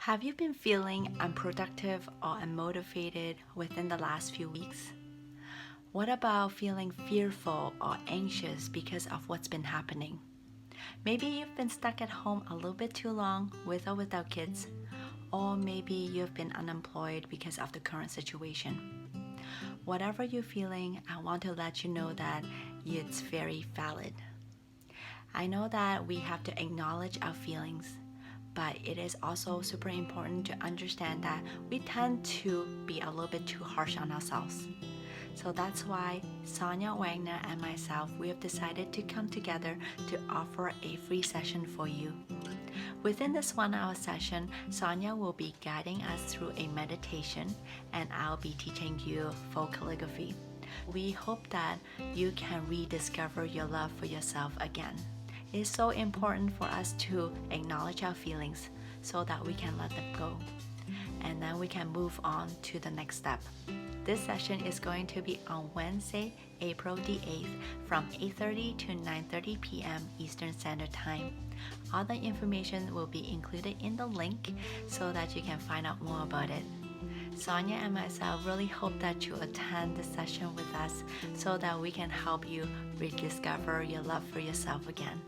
Have you been feeling unproductive or unmotivated within the last few weeks? What about feeling fearful or anxious because of what's been happening? Maybe you've been stuck at home a little bit too long with or without kids, or maybe you've been unemployed because of the current situation. Whatever you're feeling, I want to let you know that it's very valid. I know that we have to acknowledge our feelings, but it is also super important to understand that we tend to be a little bit too harsh on ourselves. So that's why Sonia, Wagner, and myself, we have decided to come together to offer a free session for you. Within this 1-hour session, Sonia will be guiding us through a meditation, and I'll be teaching you Faux Calligraphy. We hope that you can rediscover your love for yourself again. It's so important for us to acknowledge our feelings so that we can let them go. And then we can move on to the next step. This session is going to be on Wednesday, April the 8th from 8:30 to 9:30 p.m. Eastern Standard Time. All the information will be included in the link so that you can find out more about it. Sonia and myself really hope that you attend the session with us so that we can help you rediscover your love for yourself again.